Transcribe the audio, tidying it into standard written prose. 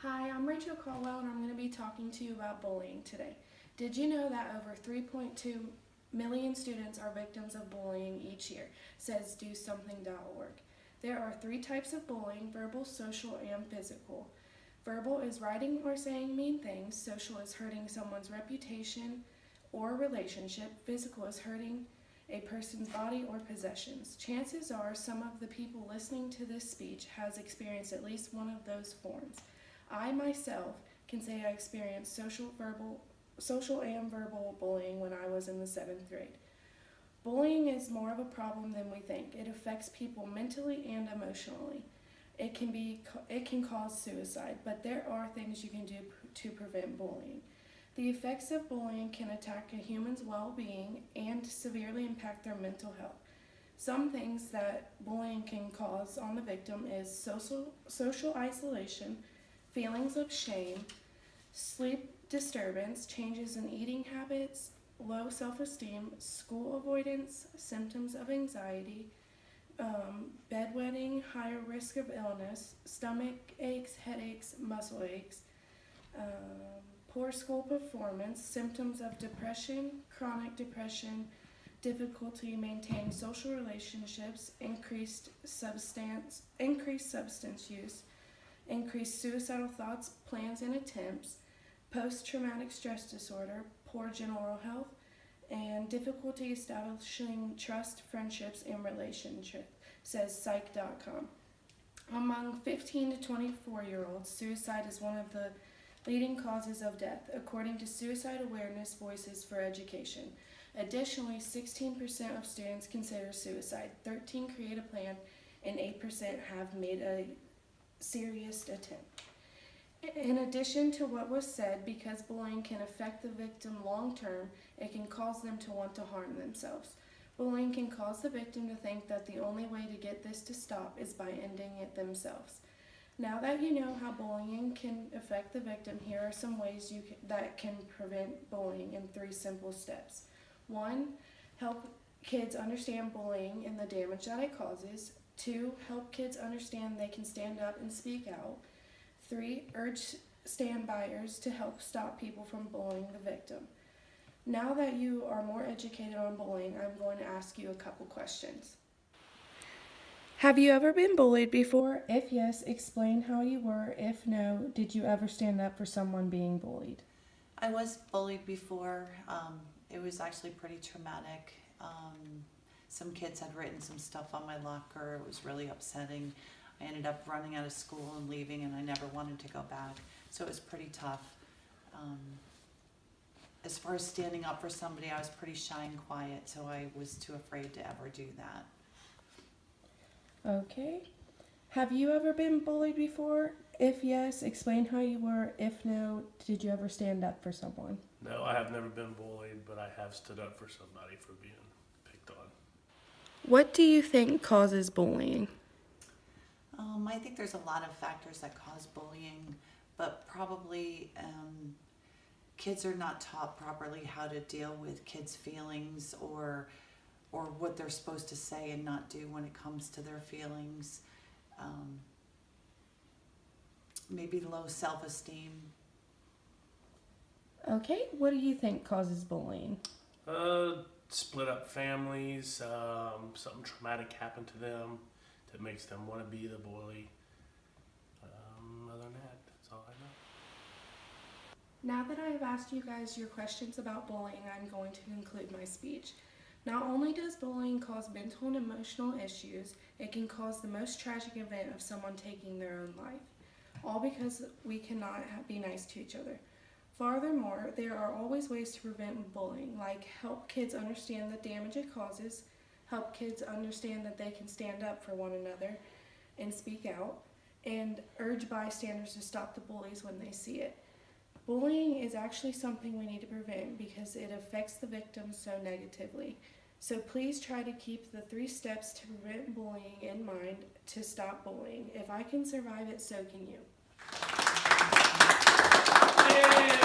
Hi, I'm Rachel Caldwell and I'm going to be talking to you about bullying today. Did you know that over 3.2 million students are victims of bullying each year, says DoSomething.org. There are 3 types of bullying: verbal, social, and physical. Verbal is writing or saying mean things. Social is hurting someone's reputation or relationship. Physical is hurting a person's body or possessions. Chances are some of the people listening to this speech has experienced at least one of those forms. I myself can say I experienced social and verbal bullying when I was in the 7th grade. Bullying is more of a problem than we think. It affects people mentally and emotionally. It can cause suicide, but there are things you can do to prevent bullying. The effects of bullying can attack a human's well-being and severely impact their mental health. Some things that bullying can cause on the victim is social isolation, feelings of shame, sleep disturbance, changes in eating habits, low self-esteem, school avoidance, symptoms of anxiety, bedwetting, higher risk of illness, stomach aches, headaches, muscle aches, poor school performance, symptoms of depression, chronic depression, difficulty maintaining social relationships, increased substance use, increased suicidal thoughts, plans, and attempts, post-traumatic stress disorder, poor general health, and difficulty establishing trust, friendships, and relationships, says psych.com. Among 15 to 24-year-olds, suicide is one of the leading causes of death, according to Suicide Awareness Voices for Education. Additionally, 16% of students consider suicide, 13% create a plan, and 8% have made a serious attempt. In addition to what was said, because bullying can affect the victim long term, it can cause them to want to harm themselves. Bullying can cause the victim to think that the only way to get this to stop is by ending it themselves. Now that you know how bullying can affect the victim, here are some ways that can prevent bullying in 3 simple steps. 1. Help kids understand bullying and the damage that it causes. 2. Help kids understand they can stand up and speak out. 3. Urge stand-byers to help stop people from bullying the victim. Now that you are more educated on bullying, I'm going to ask you a couple questions. Have you ever been bullied before? If yes, explain how you were. If no, did you ever stand up for someone being bullied? I was bullied before. It was actually pretty traumatic. Some kids had written some stuff on my locker. It was really upsetting. I ended up running out of school and leaving, and I never wanted to go back. So it was pretty tough. As far as standing up for somebody, I was pretty shy and quiet, so I was too afraid to ever do that. Okay. Have you ever been bullied before? If yes, explain how you were. If no, did you ever stand up for someone? No, I have never been bullied, but I have stood up for somebody for being picked on. What do you think causes bullying? I think there's a lot of factors that cause bullying, but probably kids are not taught properly how to deal with kids' feelings or what they're supposed to say and not do when it comes to their feelings. Maybe low self-esteem. Okay, what do you think causes bullying? Split up families, something traumatic happened to them that makes them want to be the bully. Other than that, that's all I know. Now that I have asked you guys your questions about bullying, I'm going to conclude my speech. Not only does bullying cause mental and emotional issues, it can cause the most tragic event of someone taking their own life, all because we cannot be nice to each other. Furthermore, there are always ways to prevent bullying, like help kids understand the damage it causes, help kids understand that they can stand up for one another and speak out, and urge bystanders to stop the bullies when they see it. Bullying is actually something we need to prevent because it affects the victims so negatively. So please try to keep the 3 steps to prevent bullying in mind to stop bullying. If I can survive it, so can you. Yay!